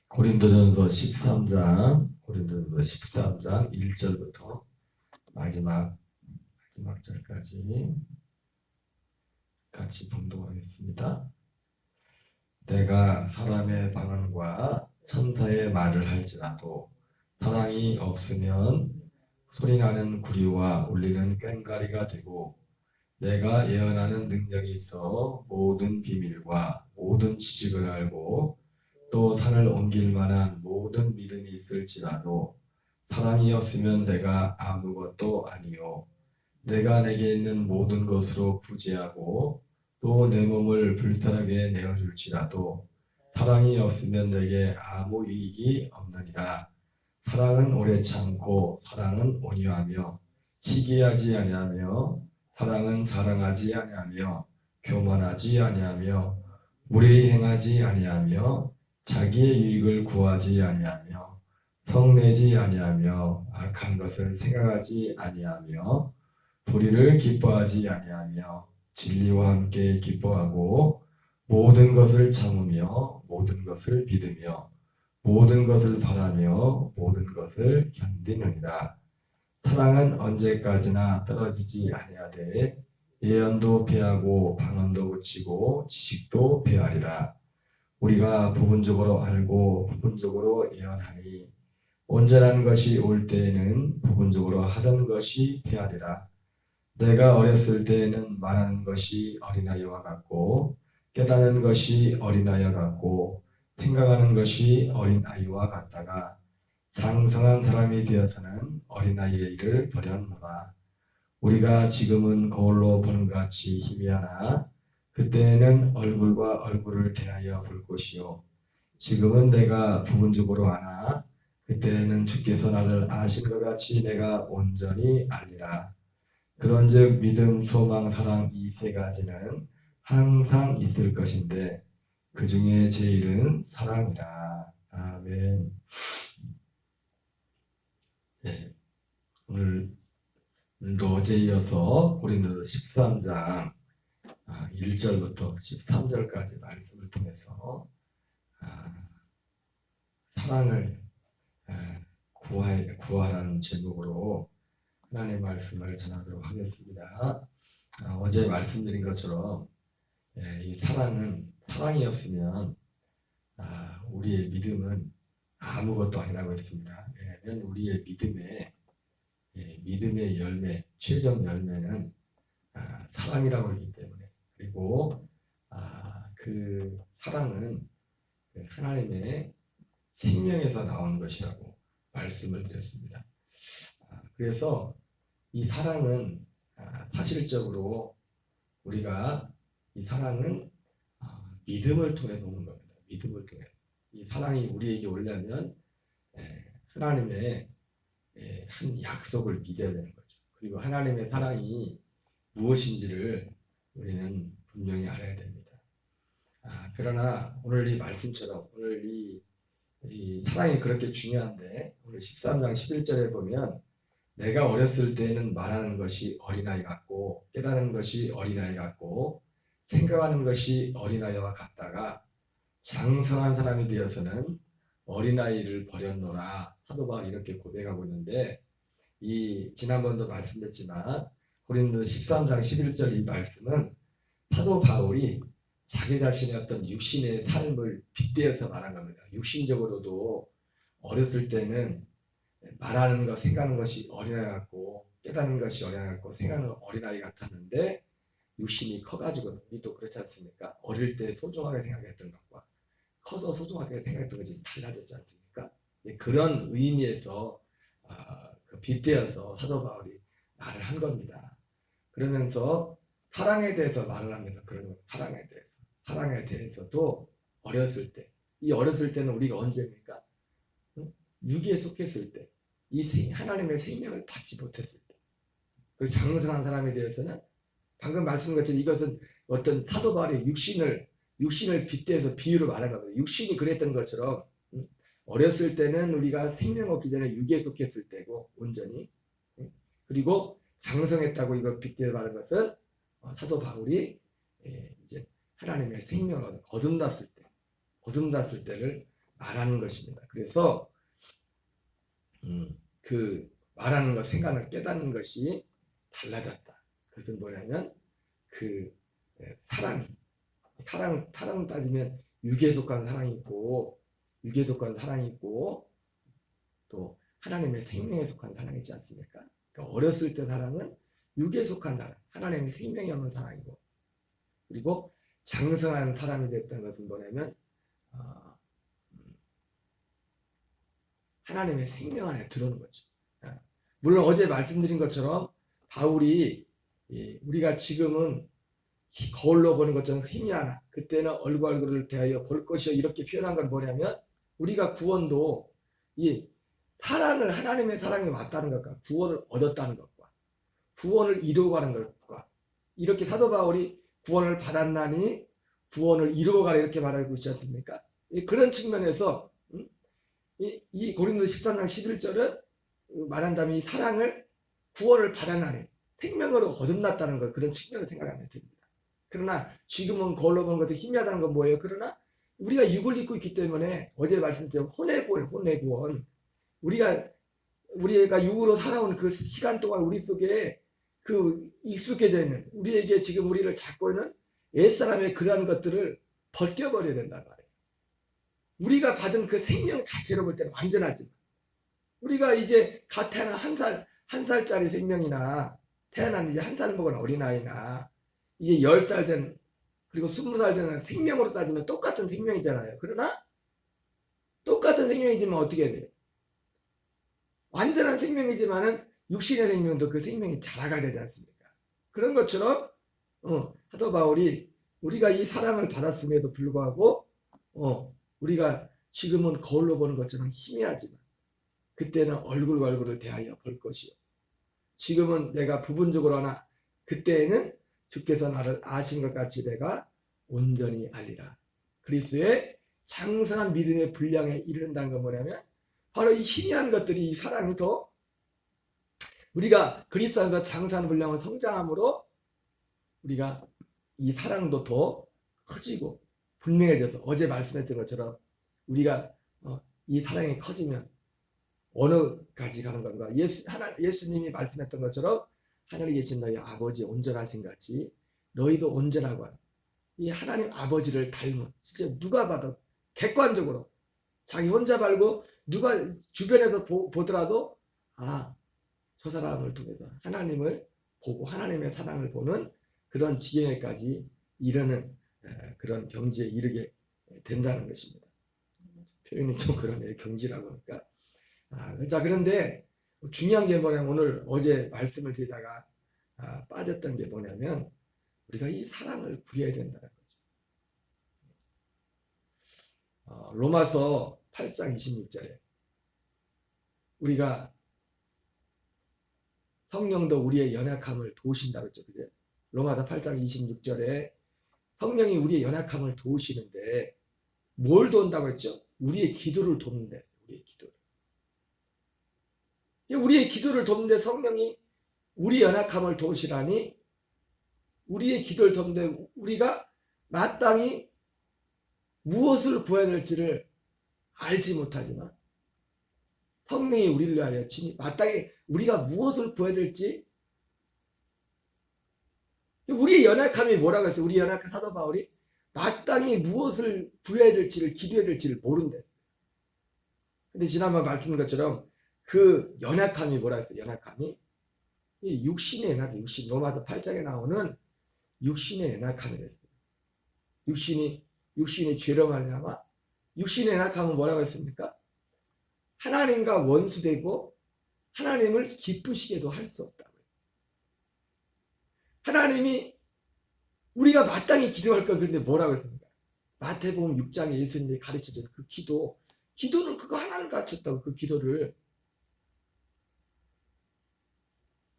고린도전서 13장 1절부터 마지막 절까지 같이 봉독하겠습니다. 내가 사람의 방언과 천사의 말을 할지라도 사랑이 없으면 소리나는 구리와 울리는 꽹과리가 되고, 내가 예언하는 능력이 있어 모든 비밀과 모든 지식을 알고 또 산을 옮길 만한 모든 믿음이 있을지라도 사랑이 없으면 내가 아무것도 아니요, 내가 내게 있는 모든 것으로 부재하고 또 내 몸을 불사르게 내어줄지라도 사랑이 없으면 내게 아무 이익이 없느니라. 사랑은 오래 참고 사랑은 온유하며 시기하지 아니하며 사랑은 자랑하지 아니하며 교만하지 아니하며 무례히 행하지 아니하며 자기의 유익을 구하지 아니하며 성내지 아니하며 악한 것을 생각하지 아니하며 불의를 기뻐하지 아니하며 진리와 함께 기뻐하고 모든 것을 참으며 모든 것을 믿으며 모든 것을 바라며 모든 것을 견디느니라. 사랑은 언제까지나 떨어지지 아니하되 예언도 패하고 방언도 그치고 지식도 패하리라. 우리가 부분적으로 알고 부분적으로 예언하니 온전한 것이 올 때에는 부분적으로 하던 것이 패하리라. 내가 어렸을 때에는 말하는 것이 어린아이와 같고 깨닫는 것이 어린아이와 같고 생각하는 것이 어린아이와 같다가 장성한 사람이 되어서는 어린아이의 일을 버렸노라. 우리가 지금은 거울로 보는 것 같이 희미하나 그때에는 얼굴과 얼굴을 대하여 볼 것이요, 지금은 내가 부분적으로 아나 그때에는 주께서 나를 아신 것 같이 내가 온전히 아니라. 그런즉 믿음, 소망, 사랑 이 세 가지는 항상 있을 것인데 그 중에 제일은 사랑이라. 아멘. 네, 오늘도 어제 이어서 고린도서 13장 1절부터 13절까지 말씀을 통해서 사랑을 구하라는 제목으로 하나님의 말씀을 전하도록 하겠습니다. 어제 말씀드린 것처럼 이 사랑이 없으면 우리의 믿음은 아무것도 아니라고 했습니다. 왜냐하면 우리의 믿음의 열매, 최종 열매는 사랑이라고 하기 때문에, 그리고 그 사랑은 하나님의 생명에서 나오는 것이라고 말씀을 드렸습니다. 그래서 이 사랑은 사실적으로 우리가 이 사랑은 믿음을 통해서 오는 겁니다. 믿음을 통해서 이 사랑이 우리에게 오려면 하나님의 한 약속을 믿어야 되는 거죠. 그리고 하나님의 사랑이 무엇인지를 우리는 분명히 알아야 됩니다. 그러나 오늘 이 말씀처럼 오늘 이 사랑이 그렇게 중요한데, 오늘 13장 11절에 보면 내가 어렸을 때는 말하는 것이 어린아이 같고 깨닫는 것이 어린아이 같고 생각하는 것이 어린아이와 같다가 장성한 사람이 되어서는 어린아이를 버렸노라. 사도 바울이 이렇게 고백하고 있는데, 지난번도 말씀드렸지만 고린도 13장 11절 이 말씀은 사도 바울이 자기 자신의 어떤 육신의 삶을 빗대어서 말한 겁니다. 육신적으로도 어렸을 때는 말하는 것, 생각하는 것이 어린아이 같고 깨닫는 것이 어린아이 같고 생각하는 어린아이 같았는데, 육신이 커가지고 우리도 그렇지 않습니까? 어릴 때 소중하게 생각했던 것과 커서 소중하게 생각했던 것이 달라졌지 않습니까? 그런 의미에서 빗대어서 사도 바울이 말을 한 겁니다. 그러면서 사랑에 대해서 말을 하면서 그런 사랑에 대해서도 어렸을 때, 이 어렸을 때는 우리가 언제입니까? 유기에 속했을 때, 하나님의 생명을 받지 못했을 때, 그리고 장성한 사람에 대해서는 방금 말씀드린 것처럼 이것은 어떤 사도 바울의 육신을 빗대서 비유로 말한 겁니다. 육신이 그랬던 것처럼 어렸을 때는 우리가 생명 얻기 전에 유기에 속했을 때고 온전히, 그리고 장성했다고 이걸 빗대어 말한 것은 사도 바울이 이제 하나님의 생명을 거듭났을 때를 말하는 것입니다. 그래서 그 말하는 것, 생각을 깨닫는 것이 달라졌다. 그것은 뭐냐면 그 사랑 따지면 육에 속한 사랑이 있고 육에 속한 사랑이 있고 또 하나님의 생명에 속한 사랑이지 않습니까? 그러니까 어렸을 때 사랑은 육에 속한 사랑, 하나님의 생명이 없는 사랑이고, 그리고 장성한 사람이 됐던 것은 뭐냐면 하나님의 생명 안에 들어오는 거죠. 물론 어제 말씀드린 것처럼 바울이 우리가 지금은 거울로 보는 것처럼 힘이 하나, 그때는 얼굴을 대하여 볼 것이요, 이렇게 표현한 건 뭐냐면 우리가 구원도 이 사랑을, 하나님의 사랑이 왔다는 것과 구원을 얻었다는 것과 구원을 이루어가는 것과, 이렇게 사도 바울이 구원을 받았나니 구원을 이루어가라 이렇게 말하고 있지 않습니까? 그런 측면에서 이 고린도 13장 11절은 말한다면 이 사랑을, 구원을 받았나니 생명으로 거듭났다는 걸, 그런 측면을 생각하면 됩니다. 그러나 지금은 거울로 보는 것도 희미하다는 건 뭐예요? 그러나 우리가 육을 입고 있기 때문에 어제 말씀드린 혼의 구원, 우리가 육으로 살아온 그 시간 동안 우리 속에 그 익숙해져 있는, 우리에게 지금 우리를 잡고 있는 옛사람의 그러한 것들을 벗겨버려야 된단 말이에요. 우리가 받은 그 생명 자체로 볼 때는 완전하지만, 우리가 이제 갓 태어난 한 살짜리 생명이나 태어난 이제 한 살 먹은 어린아이나 이제 10살 된, 그리고 20살 되는 생명으로 따지면 똑같은 생명이잖아요. 그러나 똑같은 생명이지만 어떻게 해야 돼요? 완전한 생명이지만은 육신의 생명도 그 생명이 자라가야 되지 않습니까? 그런 것처럼 사도 바울이 우리가 이 사랑을 받았음에도 불구하고 우리가 지금은 거울로 보는 것처럼 희미하지만 그때는 얼굴과 얼굴을 대하여 볼 것이요, 지금은 내가 부분적으로 하나 그때에는 주께서 나를 아신 것 같이 내가 온전히 알리라. 그리스도의 장성한 믿음의 분량에 이른다는 건 뭐냐면 바로 이 희미한 것들이, 이 사랑이 더 우리가 그리스도 안에서 장성한 분량을 성장함으로 우리가 이 사랑도 더 커지고 분명해져서, 어제 말씀했던 것처럼 우리가 이 사랑이 커지면 어느까지 가는 건가? 예수님이 말씀했던 것처럼 하늘에 계신 너희 아버지 온전하신 같이 너희도 온전하고 하는, 이 하나님 아버지를 닮은, 진짜 누가 봐도 객관적으로 자기 혼자 말고 누가 주변에서 보더라도 저 사람을 통해서 하나님을 보고 하나님의 사랑을 보는 그런 지경에까지 이르는 그런 경지에 이르게 된다는 것입니다. 표현이 좀 그러네요. 경지라고 하니까. 자, 그런데 중요한 게 뭐냐면 오늘 어제 말씀을 드리다가 빠졌던 게 뭐냐면 우리가 이 사랑을 부려야 된다는 거죠. 로마서 8장 26절에 우리가 성령도 우리의 연약함을 도우신다고 했죠. 그죠? 로마서 8장 26절에 성령이 우리의 연약함을 도우시는데 뭘 도운다고 했죠? 우리의 기도를 돕는데, 우리의 기도를 돕는데 성령이 우리 연약함을 도우시라니, 우리의 기도를 돕는데 우리가 마땅히 무엇을 구해야 될지를 알지 못하지만 성령이 우리를 위하여 친히 마땅히 우리가 무엇을 구해야 될지, 우리의 연약함이 뭐라고 했어요? 우리 연약한 사도 바울이 마땅히 무엇을 구해야 될지를, 기도해야 될지를 모른다. 근데 지난번 말씀드린 것처럼 그 연약함이 뭐라 했어요? 연약함이 이 육신의 연약함, 로마서 8장에 나오는 육신의 연약함이 됐어요. 육신이 죄로 말미암아, 육신의 연약함은 뭐라고 했습니까? 하나님과 원수되고 하나님을 기쁘시게도 할 수 없다고 했어요. 하나님이 우리가 마땅히 기도할 걸, 그런데 뭐라고 했습니까? 마태복음 6장에 예수님이 가르쳐준 그 기도는 그거 하나를 가르쳤다고. 그 기도를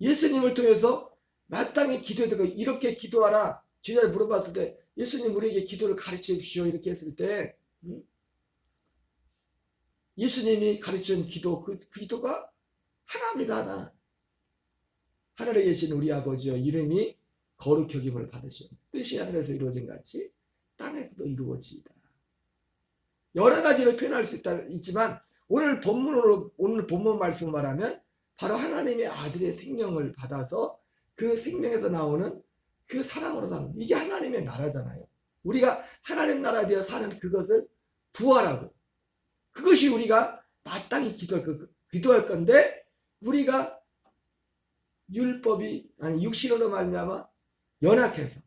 예수님을 통해서 마땅히 기도해야 되고, 이렇게 기도하라 제자를 물어봤을 때 예수님 우리에게 기도를 가르쳐 주십시오 이렇게 했을 때 예수님이 가르쳐준 기도, 그 기도가 하나입니다. 하나. 하늘에 계신 우리 아버지여 이름이 거룩히 여김을 받으시오. 뜻이 하늘에서 이루어진 같이 땅에서도 이루어지이다. 여러 가지로 표현할 수 있지만 오늘 본문 말씀을 말하면 바로 하나님의 아들의 생명을 받아서 그 생명에서 나오는 그 사랑으로 사는, 이게 하나님의 나라잖아요. 우리가 하나님 나라 되어 사는 그것을 부활하고, 그것이 우리가 마땅히 기도할 건데, 우리가 율법이 아니 육신으로 말미암아 연약해서,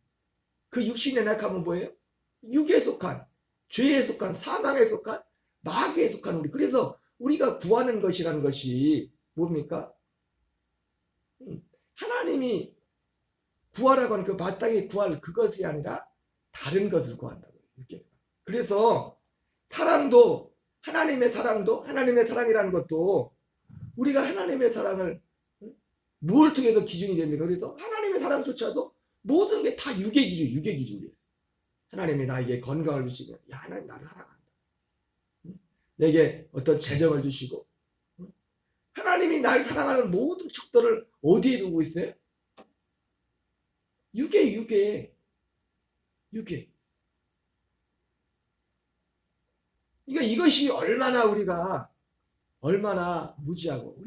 그 육신이 연약하면 뭐예요? 육에 속한, 죄에 속한, 사망에 속한, 마귀에 속한 우리. 그래서 우리가 구하는 것이라는 것이 뭡니까? 하나님이 구하라고 하는 그 마땅히 구할 그것이 아니라 다른 것을 구한다고. 그래서 사랑도, 하나님의 사랑이라는 것도 우리가 하나님의 사랑을 무엇을 통해서 기준이 됩니까? 그래서 하나님의 사랑조차도 모든 게 다 육의 기준이 있어요. 하나님이 나에게 건강을 주시면, 야, 하나님 나를 사랑한다. 내게 어떤 재정을 주시고, 하나님이 날 사랑하는 모든 척도를 어디에 두고 있어요? 육에. 그러니까 이것이 얼마나 무지하고,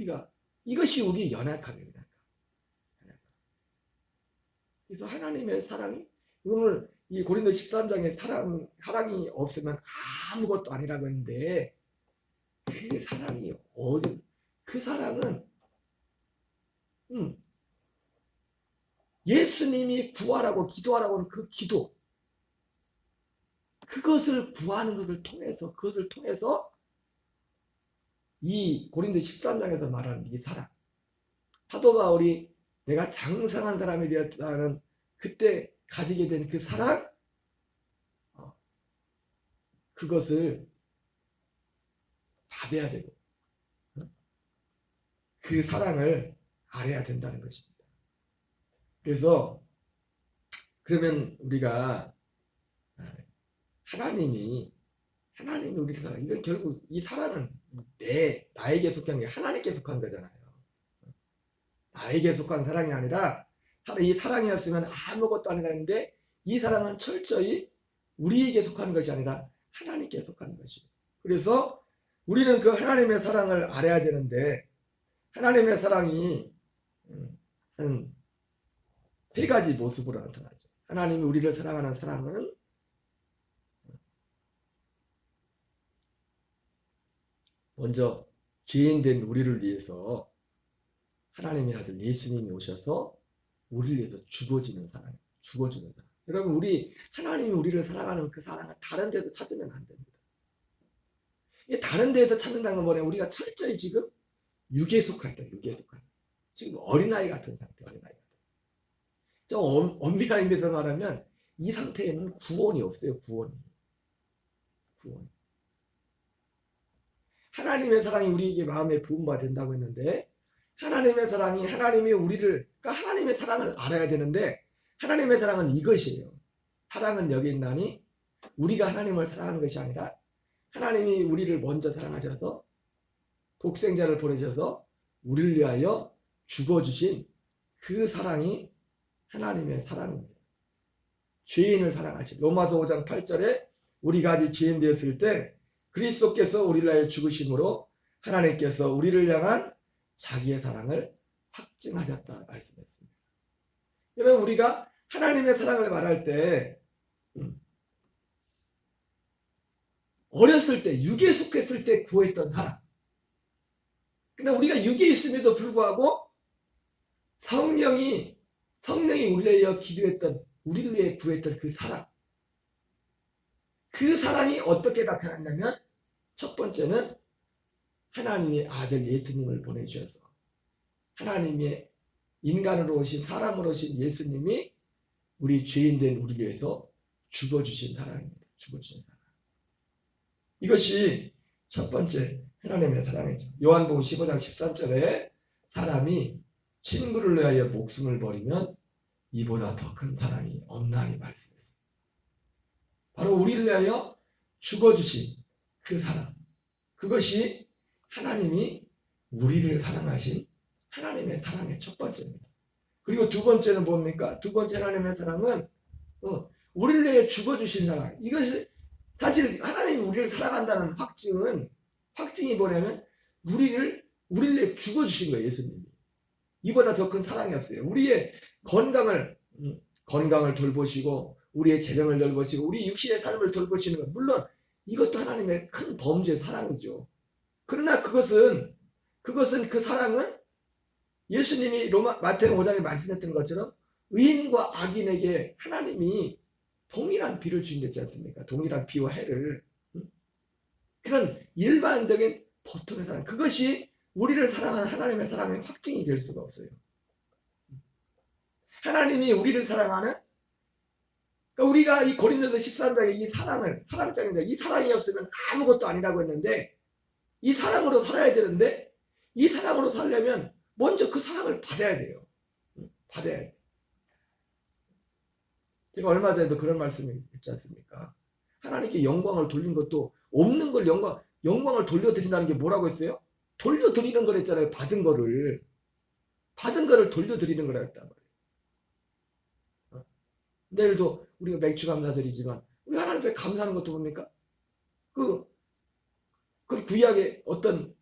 이것이 우리의 연약함입니다. 그래서 하나님의 사랑이, 오늘 이 고린도 13장에 사랑이 없으면 아무것도 아니라고 했는데, 그 사랑이 그 사랑은 예수님이 구하라고 기도하라고 하는 그 기도, 그것을 구하는 것을 통해서 이 고린도 13장에서 말하는 이 사랑, 사도 바울이 내가 장성한 사람이 되었다는 그때 가지게 된 그 사랑, 그것을 받아야 되고 그 사랑을 알아야 된다는 것입니다. 그래서 그러면 우리가 하나님이 우리 사랑, 이건 결국 이 사랑은 나에게 속한 게 하나님께 속한 거잖아요. 나에게 속한 사랑이 아니라, 이 사랑이었으면 아무것도 아니라는데, 이 사랑은 철저히 우리에게 속한 것이 아니라 하나님께 속한 것이고, 그래서 우리는 그 하나님의 사랑을 알아야 되는데, 하나님의 사랑이 한 세 가지 모습으로 나타나죠. 하나님이 우리를 사랑하는 사랑은 먼저 죄인된 우리를 위해서 하나님의 아들 예수님이 오셔서 우리를 위해서 죽어주는 사랑. 여러분, 하나님이 우리를 사랑하는 그 사랑을 다른 데서 찾으면 안 됩니다. 다른 데서 찾는다는 건 뭐냐면, 우리가 철저히 지금 육에 속할 때, 지금 어린아이 같은 상태, 좀 엄밀한 의미에서 말하면 이 상태에는 구원이 없어요. 구원. 하나님의 사랑이 우리에게 마음에 부음바 된다고 했는데, 하나님의 사랑이, 그러니까 하나님의 사랑을 알아야 되는데, 하나님의 사랑은 이것이에요. 사랑은 여기 있나니 우리가 하나님을 사랑하는 것이 아니라, 하나님이 우리를 먼저 사랑하셔서 독생자를 보내셔서 우리를 위하여 죽어주신 그 사랑이 하나님의 사랑입니다. 죄인을 사랑하신, 로마서 5장 8절에 우리가 아직 죄인 되었을 때 그리스도께서 우리를 위하여 죽으심으로 하나님께서 우리를 향한 자기의 사랑을 확증하셨다 말씀했습니다. 여러분, 우리가 하나님의 사랑을 말할 때 어렸을 때, 육에 속했을 때 구했던 사랑, 근데 우리가 육에 있음에도 불구하고 성령이 우리를 위하여 기도했던, 우리를 위해 구했던 그 사랑, 그 사랑이 어떻게 나타났냐면, 첫 번째는 하나님의 아들 예수님을 보내주셔서, 하나님의 인간으로 오신, 사람으로 오신 예수님이 우리 죄인된 우리를 위해서 죽어주신 사랑입니다. 이것이 첫 번째 하나님의 사랑이죠. 요한복음 15장 13절에 사람이 친구를 위하여 목숨을 버리면 이보다 더 큰 사랑이 없나니 말씀했습니다. 바로 우리를 위하여 죽어주신 그 사랑, 그것이 하나님이 우리를 사랑하신 하나님의 사랑의 첫 번째입니다. 그리고 두 번째는 뭡니까? 두 번째 하나님의 사랑은 우리를 위해 죽어주신 사랑. 이것이 사실 하나님이 우리를 사랑한다는 확증이 뭐냐면 우리를 위해 죽어주신 거예요. 예수님이. 이보다 더 큰 사랑이 없어요. 우리의 건강을 돌보시고 우리의 재정을 돌보시고 우리 육신의 삶을 돌보시는 것, 물론 이것도 하나님의 큰 범죄의 사랑이죠. 그러나 그것은 그 사랑은 예수님이 마태복음 5장에 말씀했던 것처럼 의인과 악인에게 하나님이 동일한 비를 주신댔지 않습니까? 동일한 비와 해를. 그런 일반적인 보통의 사랑, 그것이 우리를 사랑하는 하나님의 사랑의 확증이 될 수가 없어요. 하나님이 우리를 사랑하는, 그러니까 우리가 이 고린도서 13장에 이 사랑장인데, 이 사랑이었으면 아무것도 아니라고 했는데, 이 사랑으로 살아야 되는데, 이 사랑으로 살려면 먼저 그 사랑을 받아야 돼요. 받아야 돼요. 제가 얼마 전에도 그런 말씀을 했지 않습니까? 하나님께 영광을 돌린 것도 없는 걸 영광을 돌려드린다는 게 뭐라고 했어요? 돌려드리는 걸 했잖아요. 받은 거를 돌려드리는 거라 했단 말이에요. 내일도 우리가 맥주 감사드리지만 우리 하나님께 감사하는 것도 뭡니까? 그 구약의 어떤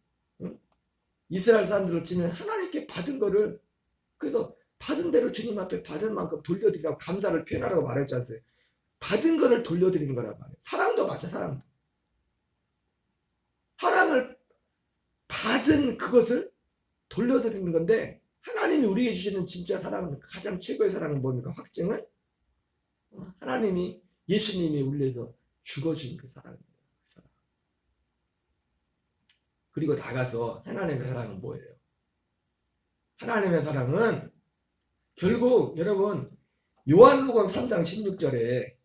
이스라엘 사람들을 치면 하나님께 받은 거를, 그래서 받은 대로 주님 앞에 받은 만큼 돌려드리라고 감사를 표현하라고 말했지 않어요? 받은 거를 돌려드리는 거란 말이에요. 사랑도 맞아. 사랑을 받은 그것을 돌려드리는 건데, 하나님이 우리에게 주시는 진짜 사랑은, 가장 최고의 사랑은 뭡니까? 확증은 하나님이, 예수님이 우리를 위해서 죽어준 그 사랑입니다. 그 사랑. 그리고 나가서 하나님의 사랑은 뭐예요? 하나님의 사랑은 결국 여러분 요한복음 3장 16절에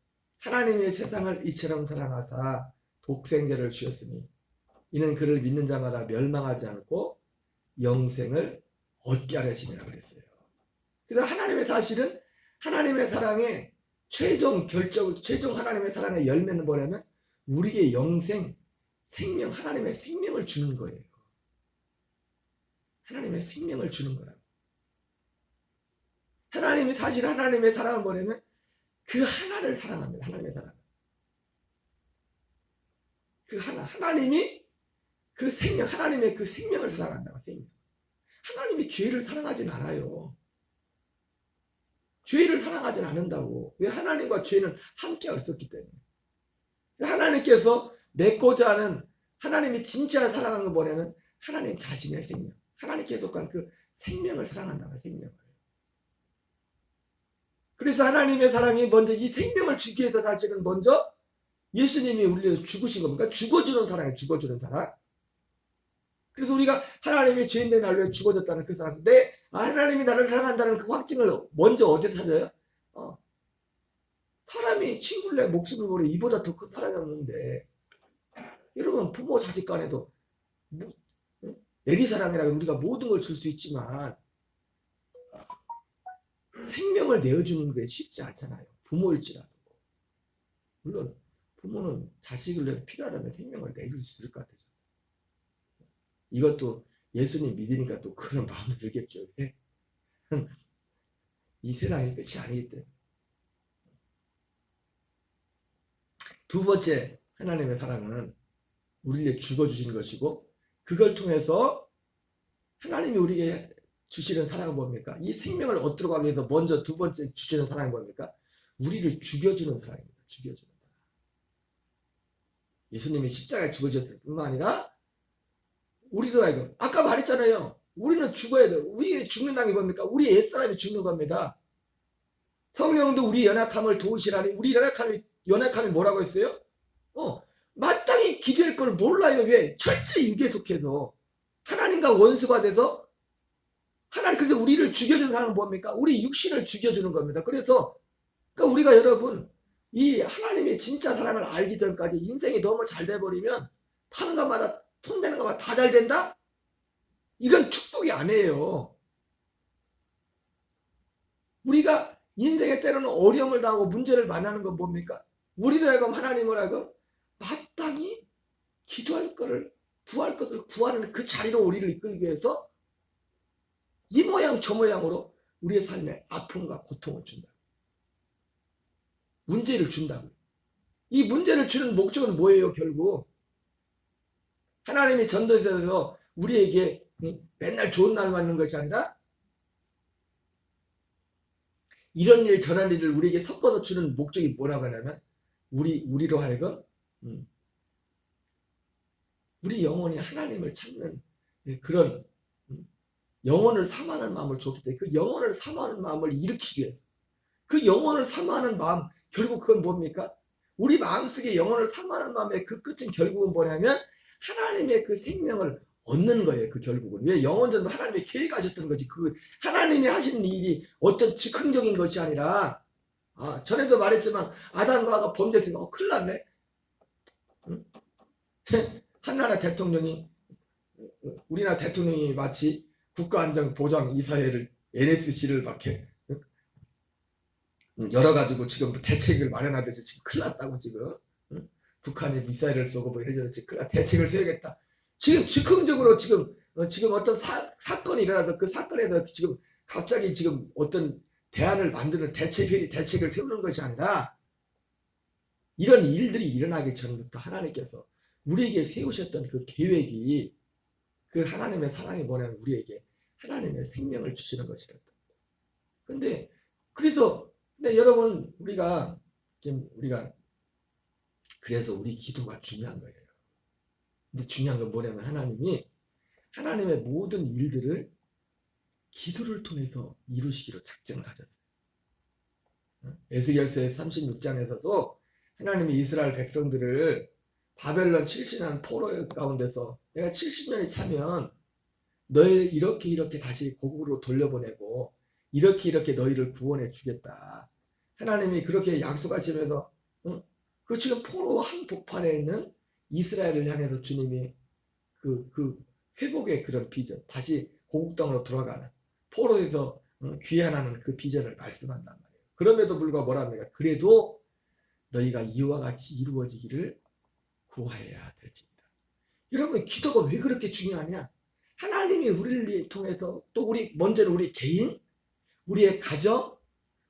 하나님의 세상을 이처럼 사랑하사 독생자를 주셨으니 이는 그를 믿는 자마다 멸망하지 않고 영생을 얻게 하려 하심이라 그랬어요. 그래서 사실은 하나님의 사랑의 최종 하나님의 사랑의 열매는 뭐냐면 우리에게 생명, 하나님의 생명을 주는 거예요. 하나님의 생명을 주는 거라고. 사실 하나님의 사랑은 뭐냐면 그 하나를 사랑합니다. 하나님의 사랑. 그 하나님이 그 생명, 하나님의 그 생명을 사랑한다고. 생명. 하나님이 죄를 사랑하진 않아요. 죄를 사랑하진 않는다고. 왜? 하나님과 죄는 함께 없었기 때문에. 하나님께서 맺고자 하는, 하나님이 진짜 사랑하는 건 뭐냐면 하나님 자신의 생명, 하나님께서 속한 그 생명을 사랑한다고. 생명을. 그래서 하나님의 사랑이 먼저 이 생명을 주기 위해서 사실은 먼저 예수님이 우리를 죽으신 겁니까? 죽어주는 사랑이에요. 죽어주는 사랑. 그래서 우리가 하나님이 죄인된 나를 위해 죽어졌다는 그 사랑인데, 하나님이 나를 사랑한다는 그 확증을 먼저 어디서 찾아요? 사람이 친구를 내 목숨을 버려 이보다 더 큰 사랑이 없는데, 여러분 부모 자식 간에도 내리사랑이라고 우리가 모든 걸 줄 수 있지만 생명을 내어주는 게 쉽지 않잖아요. 부모일지라도. 물론 부모는 자식을 위해서 필요하다면 생명을 내줄 수 있을 것 같아요. 이것도 예수님 믿으니까 또 그런 마음도 들겠죠. 이 세상이 끝이 아니기 때문에. 두 번째 하나님의 사랑은 우리를 죽어주신 것이고, 그걸 통해서 하나님이 우리에게 주시는 사랑은 뭡니까? 이 생명을 얻도록 하기 위해서 먼저 두 번째 주시는 사랑이 뭡니까? 우리를 죽여주는 사랑입니다. 죽여주는 사랑. 예수님이 십자가에 죽어주셨을 뿐만 아니라 우리로 하여금, 아까 말했잖아요. 우리는 죽어야 돼요. 우리 죽는다는 게 뭡니까? 우리 옛사람이 죽는 겁니다. 성령도 우리 연약함을 도우시라니. 우리 연약함이 뭐라고 했어요? 마땅히 기도할 걸 몰라요. 왜? 철저히 육에 속해서 하나님과 원수가 돼서 그래서 우리를 죽여주는 사람은 뭡니까? 우리 육신을 죽여주는 겁니다. 그래서 그러니까 우리가 여러분 이 하나님의 진짜 사랑을 알기 전까지 인생이 너무 잘 돼버리면 하는 것마다 손대는 것마다 다 잘 된다? 이건 축복이 아니에요. 우리가 인생에 때로는 어려움을 당하고 문제를 만나는 건 뭡니까? 우리도 하여금 하나님을 하여금 마땅히 기도할 것을 구할 것을 구하는 그 자리로 우리를 이끌기 위해서 이 모양 저 모양으로 우리의 삶에 아픔과 고통을 준다. 문제를 준다고. 이 문제를 주는 목적은 뭐예요? 결국 하나님이 전도서에서 우리에게 맨날 좋은 날만 있는 것이 아니라 이런 일 저런 일을 우리에게 섞어서 주는 목적이 뭐라고 하냐면 우리로 하여금 우리 영혼이 하나님을 찾는 그런 영혼을 사모하는 마음을 줬기 때문에 그 영혼을 사모하는 마음을 일으키기 위해서 그 영혼을 사모하는 마음 결국 그건 뭡니까? 우리 마음속에 영혼을 사모하는 마음의 그 끝은 결국은 뭐냐면 하나님의 그 생명을 얻는 거예요. 그 결국은 왜 영혼전도 하나님이 계획하셨던 거지. 그 하나님이 하시는 일이 어떤 즉흥적인 것이 아니라 전에도 말했지만 아담과 하와가 범죄했으니까 큰일 났네. 응? 한나라 대통령이 우리나라 대통령이 마치 국가안전보장 이사회를 NSC를 밖에 열어가지고 지금 대책을 마련하듯이 지금 큰일 났다고 지금 북한이 미사일을 쏘고 뭐 이래저래 큰일 났다. 대책을 세우겠다. 지금 즉흥적으로 지금 어떤 사건이 일어나서 그 사건에서 지금 갑자기 지금 어떤 대안을 만드는 대책을 세우는 것이 아니라 이런 일들이 일어나기 전부터 하나님께서 우리에게 세우셨던 그 계획이 그 하나님의 사랑이 뭐냐면 우리에게 하나님의 생명을 주시는 것이었다. 근데 여러분 우리가 그래서 우리 기도가 중요한 거예요. 근데 중요한 건 뭐냐면 하나님의 모든 일들을 기도를 통해서 이루시기로 작정을 하셨어요. 에스겔서 36장에서도 하나님이 이스라엘 백성들을 바벨론 70년 포로 가운데서 내가 70년이 차면 너희 이렇게 다시 고국으로 돌려보내고 이렇게 너희를 구원해 주겠다. 하나님이 그렇게 약속하시면서 그 지금 포로 한복판에 있는 이스라엘을 향해서 주님이 그 회복의 그런 비전, 다시 고국 땅으로 돌아가는 포로에서 귀환하는 그 비전을 말씀한단 말이에요. 그럼에도 불구하고 뭐라 합니까? 그래도 너희가 이와 같이 이루어지기를 구하여야 될지입니다. 여러분 기도가 왜 그렇게 중요하냐? 하나님이 우리를 통해서 또 먼저는 우리 개인, 우리의 가정,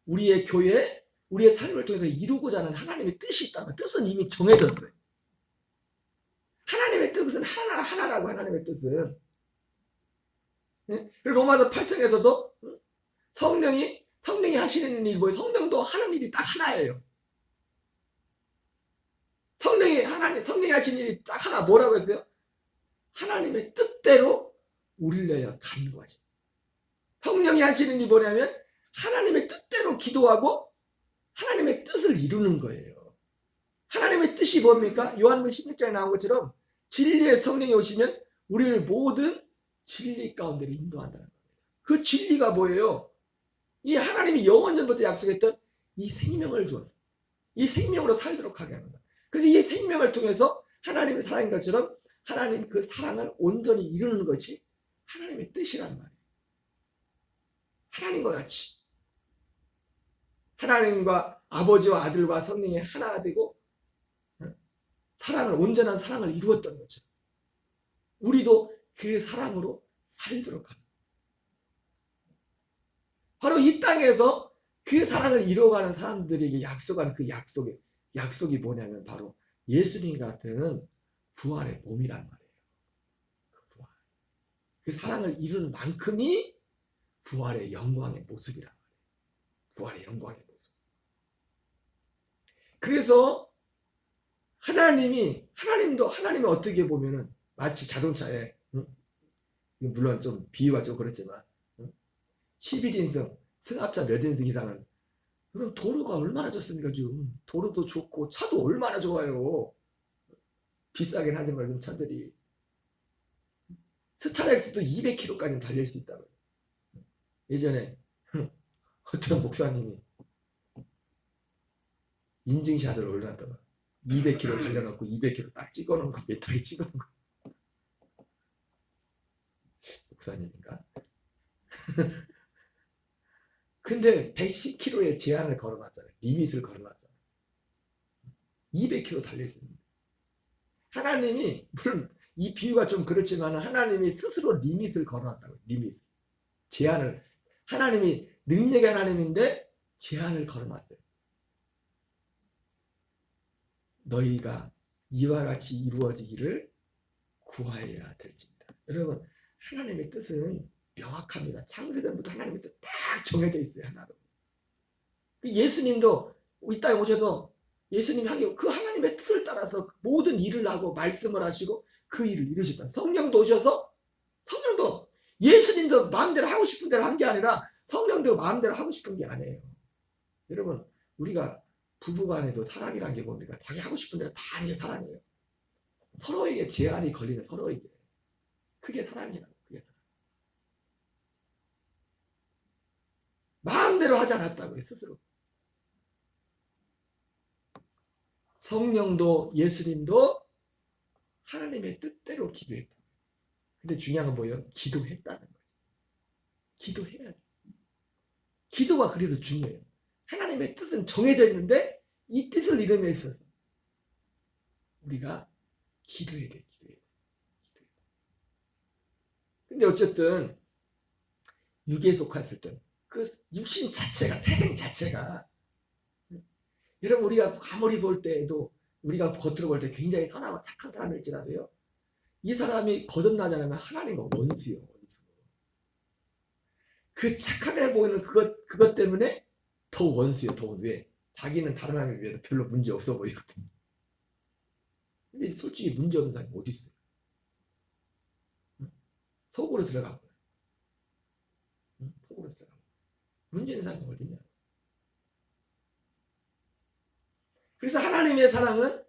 우리의 교회, 우리의 삶을 통해서 이루고자 하는 하나님의 뜻이 있다면 뜻은 이미 정해졌어요. 하나님의 뜻은 하나라고 하나님의 뜻은. 로마서 8장에서도 성령이 하시는 일이 뭐예요? 성령도 하는 일이 딱 하나예요. 성령이 하시는 일이 딱 하나 뭐라고 했어요? 하나님의 뜻대로 우리를 위하여 간구하지. 성령이 하시는 일이 뭐냐면 하나님의 뜻대로 기도하고 하나님의 뜻을 이루는 거예요. 하나님의 뜻이 뭡니까? 요한복음 16장에 나온 것처럼 진리의 성령이 오시면 우리를 모든 진리 가운데로 인도한다는 겁니다. 그 진리가 뭐예요? 이 하나님이 영원전부터 약속했던 이 생명을 주어서 이 생명으로 살도록 하게 하는 거예요. 그래서 이 생명을 통해서 하나님의 사랑인 것처럼 하나님 그 사랑을 온전히 이루는 것이 하나님의 뜻이란 말이에요. 하나님과 같이 하나님과 아버지와 아들과 성령이 하나 되고 온전한 사랑을 이루었던 거죠. 우리도 그 사랑으로 살도록 합니다. 바로 이 땅에서 그 사랑을 이루어가는 사람들에게 약속한 그 약속이 뭐냐면 바로 예수님 같은 부활의 몸이란 말이에요. 그 사랑을 이루는 만큼이 부활의 영광의 모습이란 말이에요. 부활의 영광의 모습. 그래서 하나님도 어떻게 보면은 마치 자동차에 물론 좀 비유가 좀 그렇지만 11인승 승합차 몇 인승 이상은 그럼 도로가 얼마나 좋습니까? 지금 도로도 좋고 차도 얼마나 좋아요. 비싸긴 하지만 요즘 차들이 스타렉스도 200km까지 달릴 수 있다고. 예전에 어떤 목사님이 인증샷을 올려놨다가 200km 달려놓고 200km 딱 찍어놓은 거 메타에 찍어놓은 거. 목사님인가? 근데 110km의 제한을 걸어놨잖아요. 리밋을 걸어놨잖아요. 200km 달릴 수 있는데 하나님이 물론 이 비유가 좀 그렇지만 하나님이 스스로 리밋을 걸어놨다고요. 리밋 제한을 하나님이 능력의 하나님인데 제한을 걸어놨어요. 너희가 이와 같이 이루어지기를 구하여야 될지입니다. 여러분, 하나님의 뜻은 명확합니다. 창세전부터 하나님의 뜻 딱 정해져 있어요. 하나로. 예수님도 이 땅에 오셔서 예수님이 하기 그 하나님의 뜻을 따라서 모든 일을 하고 말씀을 하시고 그 일을 이루셨다. 성령도 오셔서 성령도 예수님도 마음대로 하고 싶은 대로 한 게 아니라 성령도 마음대로 하고 싶은 게 아니에요. 여러분, 우리가 부부간에도 사랑이라는 게 뭡니까? 자기 하고 싶은 대로 다 하는 게 사랑이에요. 서로에게 제한이 걸리는 서로에게. 그게 사랑이라고. 그게 사랑. 마음대로 하지 않았다고요. 스스로. 성령도 예수님도 하나님의 뜻대로 기도했다. 근데 중요한 건 뭐예요? 기도했다는 거죠. 기도해야 돼. 기도가 그래도 중요해요. 하나님의 뜻은 정해져 있는데 이 뜻을 이루며 있어서 우리가 기도해야 돼. 근데 어쨌든 육에 속했을 때 그 육신 자체가, 태생 자체가, 여러분, 우리가 아무리 볼 때에도 우리가 겉으로 볼 때 굉장히 선하고 착한 사람일지라도요, 이 사람이 거듭나지 않으면 하나님과 원수요. 원수. 그 착하게 보이는 그것 때문에 더 원수요. 더 왜? 자기는 다른 사람에 비해서 별로 문제 없어 보이거든. 근데 솔직히 문제 없는 사람이 어디 있어요? 속으로 들어간 거야. 속으로 들어간 거야. 문제 있는 사람이 어디 있냐? 그래서 하나님의 사랑은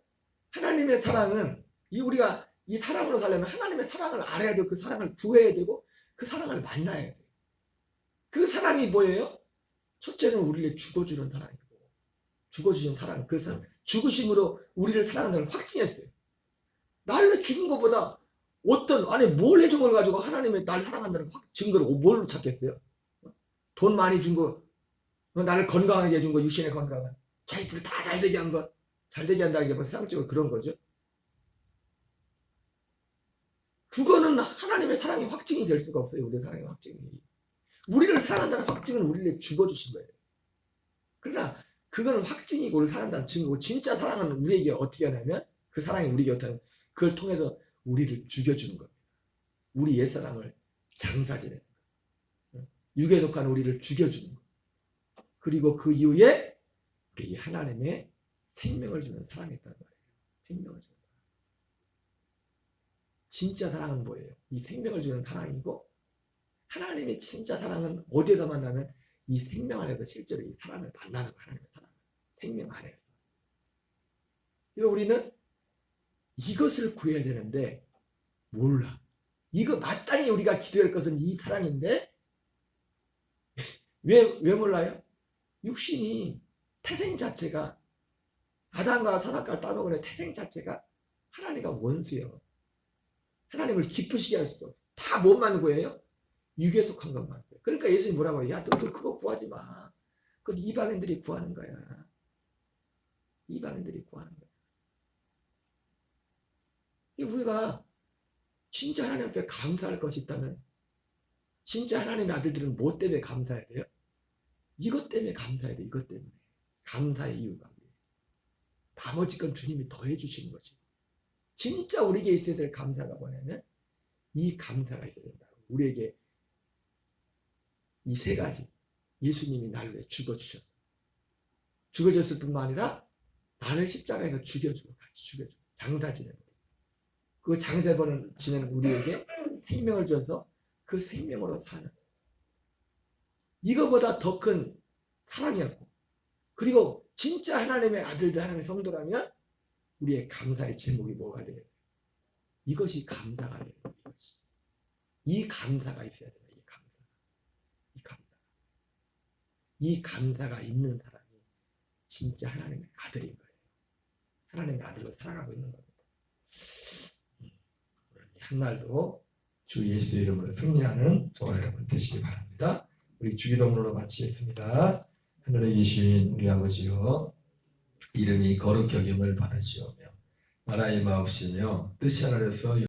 우리가 이 사랑으로 살려면 하나님의 사랑을 알아야 되고 그 사랑을 구해야 되고 그 사랑을 만나야 돼. 그 사랑이 뭐예요? 첫째는 우리를 죽어주는 사랑이고, 죽어주신 사랑, 그 사랑, 죽으심으로 우리를 사랑한다는 걸 확증했어요. 나를 죽인 것보다 뭘 해준 걸 가지고 하나님의 날 사랑한다는 증거를 뭘로 찾겠어요? 돈 많이 준 거, 나를 건강하게 해준 거, 육신의 건강을, 자기들 다 잘되게 한 거, 잘되게 한다는 게 뭐 세상적으로 그런 거죠. 그거는 하나님의 사랑이 확증이 될 수가 없어요. 우리의 사랑의 확증이. 우리를 사랑한다는 확증은 우리를 죽어주신 거예요. 그러나 그거는 확증이고 우리를 사랑한다는 증거고, 진짜 사랑은 우리에게 어떻게 하냐면, 그 사랑이 우리에게 어떻게 하냐면 그걸 통해서 우리를 죽여주는 겁니다. 우리 옛사랑을 장사지내는 거예요. 육에 속한 우리를 죽여주는 거예요. 그리고 그 이후에 우리 하나님의 생명을 주는 사랑이 있다는 말이에요. 생명을 주는 사랑. 진짜 사랑은 뭐예요? 이 생명을 주는 사랑이고, 하나님의 진짜 사랑은 어디에서 만나면 이 생명 안에서 실제로 이 사랑을 만나는 거예요. 하나님의 사랑. 생명 안에서. 그래서 우리는 이것을 구해야 되는데 몰라. 이거 마땅히 우리가 기도할 것은 이 사랑인데 왜 몰라요? 육신이 태생 자체가, 아담과 선악과를 따먹은 태생 자체가 하나님과 원수예요. 하나님을 기쁘시게 할 수 없어. 다 뭔만 구해요? 육에 속한 것만 구해요. 그러니까 예수님이 뭐라고 해요? 야, 너 그거 구하지 마. 그건 이방인들이 구하는 거야. 이방인들이 구하는 거야. 우리가 진짜 하나님 앞에 감사할 것이 있다면, 진짜 하나님의 아들들은 뭐 때문에 감사해야 돼요? 이것 때문에 감사해야 돼. 이것 때문에. 감사의 이유가 나머지 건 주님이 더해 주시는 것이고, 진짜 우리에게 있어야 될 감사가 뭐냐면 이 감사가 있어야 된다고. 우리에게 이 세 가지. 예수님이 나를 위해 죽어주셨어. 죽어줬을 뿐만 아니라 나를 십자가에서 죽여주고 같이 죽여주고 장사 지내는 거예요. 그 장사 지내는 우리에게 생명을 줘서 그 생명으로 사는, 이거보다 더 큰 사랑이었고, 그리고 진짜 하나님의 아들들, 하나님의 성도라면 우리의 감사의 제목이 뭐가 되겠어요? 이것이 감사가 되는 거예요. 이 감사가 있어야 돼요. 이 감사가 있는 사람이 진짜 하나님의 아들인 거예요. 하나님의 아들로 살아가고 있는 겁니다. 한날도 주 예수 이름으로 승리하는 저와 여러분 되시기 바랍니다. 우리 주기도문으로 마치겠습니다. 하늘에 계신 우리 아버지여, 이름이 거룩히 여김을 받으시오며 나라의 마옵시며 뜻이 하늘에서